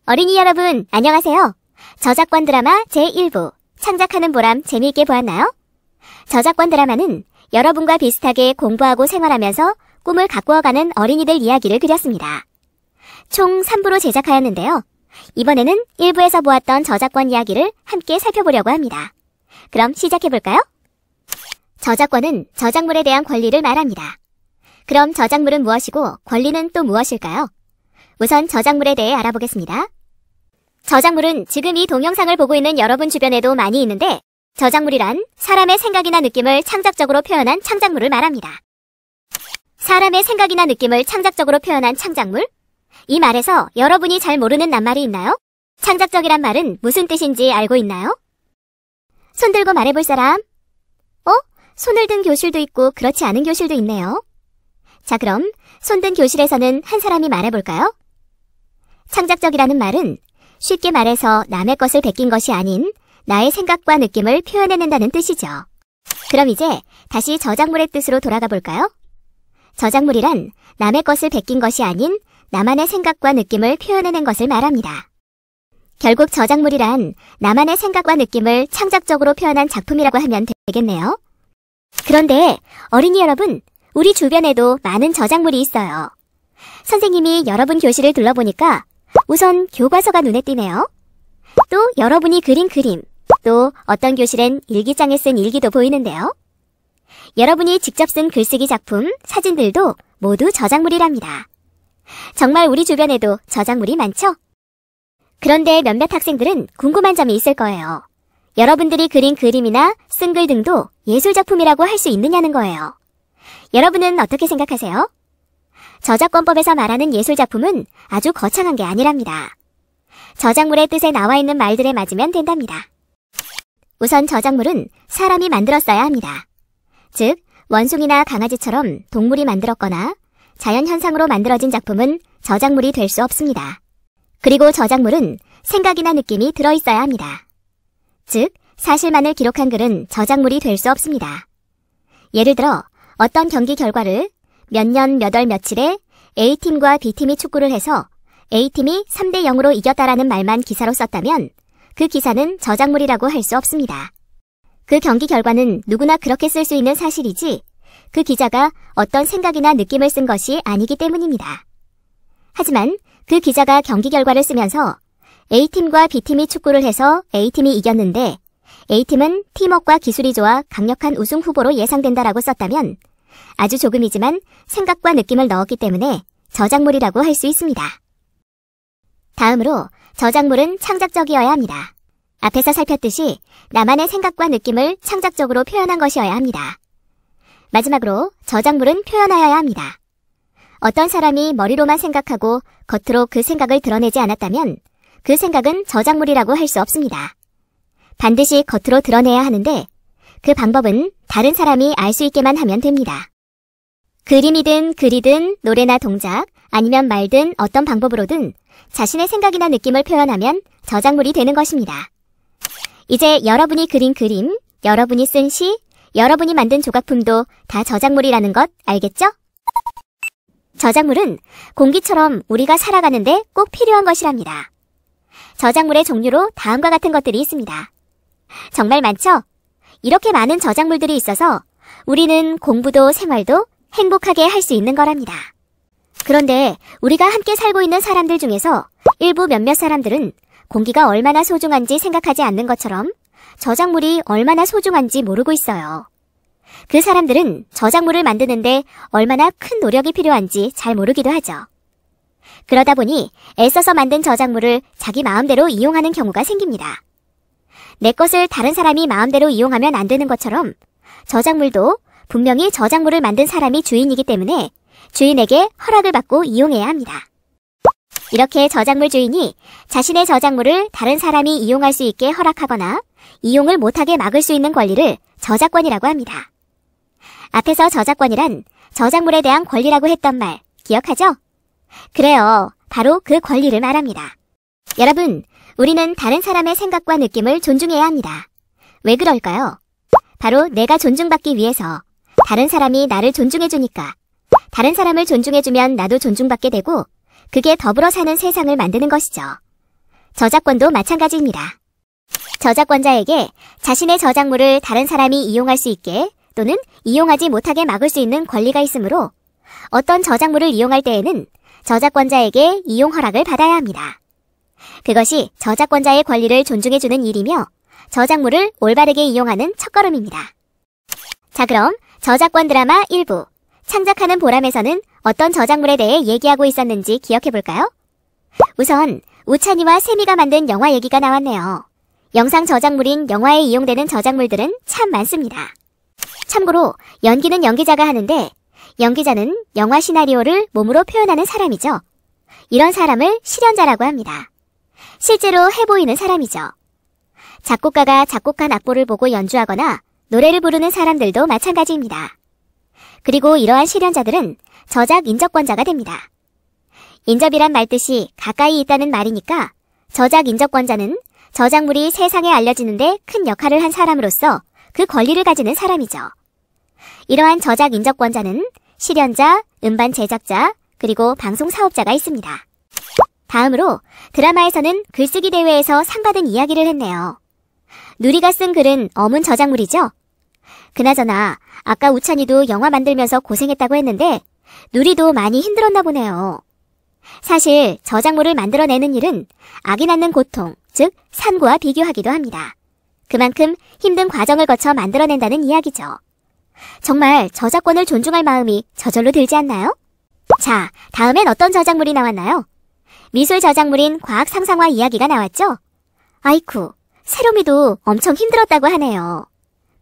어린이 여러분, 안녕하세요. 저작권 드라마 제1부, 창작하는 보람 재미있게 보았나요? 저작권 드라마는 여러분과 비슷하게 공부하고 생활하면서 꿈을 가꾸어가는 어린이들 이야기를 그렸습니다. 총 3부로 제작하였는데요. 이번에는 1부에서 보았던 저작권 이야기를 함께 살펴보려고 합니다. 그럼 시작해볼까요? 저작권은 저작물에 대한 권리를 말합니다. 그럼 저작물은 무엇이고 권리는 또 무엇일까요? 우선 저작물에 대해 알아보겠습니다. 저작물은 지금 이 동영상을 보고 있는 여러분 주변에도 많이 있는데, 저작물이란 사람의 생각이나 느낌을 창작적으로 표현한 창작물을 말합니다. 사람의 생각이나 느낌을 창작적으로 표현한 창작물? 이 말에서 여러분이 잘 모르는 낱말이 있나요? 창작적이란 말은 무슨 뜻인지 알고 있나요? 손 들고 말해볼 사람? 손을 든 교실도 있고 그렇지 않은 교실도 있네요. 자, 그럼 손 든 교실에서는 한 사람이 말해볼까요? 창작적이라는 말은 쉽게 말해서 남의 것을 베낀 것이 아닌 나의 생각과 느낌을 표현해낸다는 뜻이죠. 그럼 이제 다시 저작물의 뜻으로 돌아가 볼까요? 저작물이란 남의 것을 베낀 것이 아닌 나만의 생각과 느낌을 표현해낸 것을 말합니다. 결국 저작물이란 나만의 생각과 느낌을 창작적으로 표현한 작품이라고 하면 되겠네요. 그런데 어린이 여러분, 우리 주변에도 많은 저작물이 있어요. 선생님이 여러분 교실을 둘러보니까 우선 교과서가 눈에 띄네요. 또 여러분이 그린 그림, 또 어떤 교실엔 일기장에 쓴 일기도 보이는데요. 여러분이 직접 쓴 글쓰기 작품, 사진들도 모두 저작물이랍니다. 정말 우리 주변에도 저작물이 많죠? 그런데 몇몇 학생들은 궁금한 점이 있을 거예요. 여러분들이 그린 그림이나 쓴 글 등도 예술작품이라고 할 수 있느냐는 거예요. 여러분은 어떻게 생각하세요? 저작권법에서 말하는 예술작품은 아주 거창한 게 아니랍니다. 저작물의 뜻에 나와 있는 말들에 맞으면 된답니다. 우선 저작물은 사람이 만들었어야 합니다. 즉, 원숭이나 강아지처럼 동물이 만들었거나 자연현상으로 만들어진 작품은 저작물이 될 수 없습니다. 그리고 저작물은 생각이나 느낌이 들어있어야 합니다. 즉, 사실만을 기록한 글은 저작물이 될 수 없습니다. 예를 들어 어떤 경기 결과를 몇 년 몇 월 며칠에 A팀과 B팀이 축구를 해서 A팀이 3대 0으로 이겼다라는 말만 기사로 썼다면 그 기사는 저작물이라고 할 수 없습니다. 그 경기 결과는 누구나 그렇게 쓸 수 있는 사실이지 그 기자가 어떤 생각이나 느낌을 쓴 것이 아니기 때문입니다. 하지만 그 기자가 경기 결과를 쓰면서 A팀과 B팀이 축구를 해서 A팀이 이겼는데 A팀은 팀워크와 기술이 좋아 강력한 우승 후보로 예상된다라고 썼다면 아주 조금이지만 생각과 느낌을 넣었기 때문에 저작물이라고 할 수 있습니다. 다음으로 저작물은 창작적이어야 합니다. 앞에서 살폈듯이 나만의 생각과 느낌을 창작적으로 표현한 것이어야 합니다. 마지막으로 저작물은 표현하여야 합니다. 어떤 사람이 머리로만 생각하고 겉으로 그 생각을 드러내지 않았다면 그 생각은 저작물이라고 할 수 없습니다. 반드시 겉으로 드러내야 하는데 그 방법은 다른 사람이 알 수 있게만 하면 됩니다. 그림이든 글이든 노래나 동작 아니면 말든 어떤 방법으로든 자신의 생각이나 느낌을 표현하면 저작물이 되는 것입니다. 이제 여러분이 그린 그림, 여러분이 쓴 시, 여러분이 만든 조각품도 다 저작물이라는 것 알겠죠? 저작물은 공기처럼 우리가 살아가는데 꼭 필요한 것이랍니다. 저작물의 종류로 다음과 같은 것들이 있습니다. 정말 많죠? 이렇게 많은 저작물들이 있어서 우리는 공부도 생활도 행복하게 할 수 있는 거랍니다. 그런데 우리가 함께 살고 있는 사람들 중에서 일부 몇몇 사람들은 공기가 얼마나 소중한지 생각하지 않는 것처럼 저작물이 얼마나 소중한지 모르고 있어요. 그 사람들은 저작물을 만드는데 얼마나 큰 노력이 필요한지 잘 모르기도 하죠. 그러다 보니 애써서 만든 저작물을 자기 마음대로 이용하는 경우가 생깁니다. 내 것을 다른 사람이 마음대로 이용하면 안 되는 것처럼 저작물도 분명히 저작물을 만든 사람이 주인이기 때문에 주인에게 허락을 받고 이용해야 합니다. 이렇게 저작물 주인이 자신의 저작물을 다른 사람이 이용할 수 있게 허락하거나 이용을 못하게 막을 수 있는 권리를 저작권이라고 합니다. 앞에서 저작권이란 저작물에 대한 권리라고 했던 말 기억하죠? 그래요. 바로 그 권리를 말합니다. 여러분, 우리는 다른 사람의 생각과 느낌을 존중해야 합니다. 왜 그럴까요? 바로 내가 존중받기 위해서 다른 사람이 나를 존중해주니까 다른 사람을 존중해주면 나도 존중받게 되고 그게 더불어 사는 세상을 만드는 것이죠. 저작권도 마찬가지입니다. 저작권자에게 자신의 저작물을 다른 사람이 이용할 수 있게 또는 이용하지 못하게 막을 수 있는 권리가 있으므로 어떤 저작물을 이용할 때에는 저작권자에게 이용 허락을 받아야 합니다. 그것이 저작권자의 권리를 존중해주는 일이며 저작물을 올바르게 이용하는 첫걸음입니다. 자, 그럼 저작권 드라마 1부 창작하는 보람에서는 어떤 저작물에 대해 얘기하고 있었는지 기억해볼까요? 우선 우찬이와 세미가 만든 영화 얘기가 나왔네요. 영상 저작물인 영화에 이용되는 저작물들은 참 많습니다. 참고로 연기는 연기자가 하는데 연기자는 영화 시나리오를 몸으로 표현하는 사람이죠. 이런 사람을 실연자라고 합니다. 실제로 해보이는 사람이죠. 작곡가가 작곡한 악보를 보고 연주하거나 노래를 부르는 사람들도 마찬가지입니다. 그리고 이러한 실연자들은 저작 인적권자가 됩니다. 인접이란 말 뜻이 가까이 있다는 말이니까 저작 인적권자는 저작물이 세상에 알려지는데 큰 역할을 한 사람으로서 그 권리를 가지는 사람이죠. 이러한 저작 인적권자는 실연자, 음반 제작자, 그리고 방송 사업자가 있습니다. 다음으로 드라마에서는 글쓰기 대회에서 상 받은 이야기를 했네요. 누리가 쓴 글은 어문 저작물이죠? 그나저나 아까 우찬이도 영화 만들면서 고생했다고 했는데 누리도 많이 힘들었나 보네요. 사실 저작물을 만들어내는 일은 악이 낳는 고통, 즉 산고와 비교하기도 합니다. 그만큼 힘든 과정을 거쳐 만들어낸다는 이야기죠. 정말 저작권을 존중할 마음이 저절로 들지 않나요? 자, 다음엔 어떤 저작물이 나왔나요? 미술 저작물인 과학 상상화 이야기가 나왔죠? 아이쿠, 세롬이도 엄청 힘들었다고 하네요.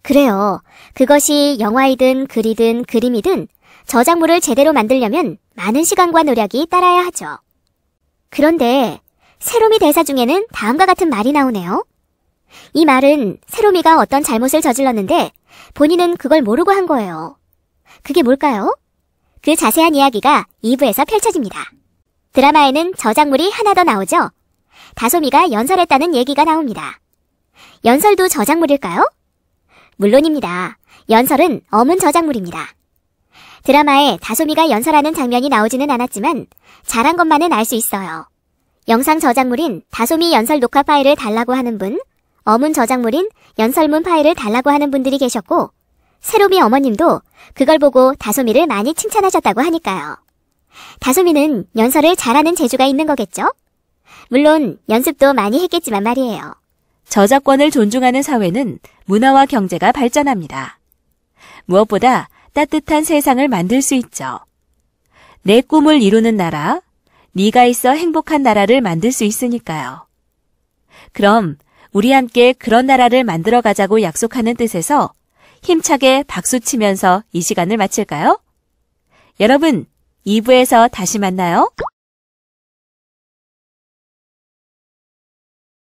그래요. 그것이 영화이든 글이든 그림이든 저작물을 제대로 만들려면 많은 시간과 노력이 따라야 하죠. 그런데 세롬이 대사 중에는 다음과 같은 말이 나오네요. 이 말은 세롬이가 어떤 잘못을 저질렀는데 본인은 그걸 모르고 한 거예요. 그게 뭘까요? 그 자세한 이야기가 2부에서 펼쳐집니다. 드라마에는 저작물이 하나 더 나오죠. 다솜이가 연설했다는 얘기가 나옵니다. 연설도 저작물일까요? 물론입니다. 연설은 어문 저작물입니다. 드라마에 다솜이가 연설하는 장면이 나오지는 않았지만 잘한 것만은 알 수 있어요. 영상 저작물인 다솜이 연설 녹화 파일을 달라고 하는 분, 어문 저작물인 연설문 파일을 달라고 하는 분들이 계셨고 세롬이 어머님도 그걸 보고 다솜이를 많이 칭찬하셨다고 하니까요. 다솜이는 연설을 잘하는 재주가 있는 거겠죠? 물론 연습도 많이 했겠지만 말이에요. 저작권을 존중하는 사회는 문화와 경제가 발전합니다. 무엇보다 따뜻한 세상을 만들 수 있죠. 내 꿈을 이루는 나라, 네가 있어 행복한 나라를 만들 수 있으니까요. 그럼 우리 함께 그런 나라를 만들어 가자고 약속하는 뜻에서 힘차게 박수치면서 이 시간을 마칠까요? 여러분, 2부에서 다시 만나요.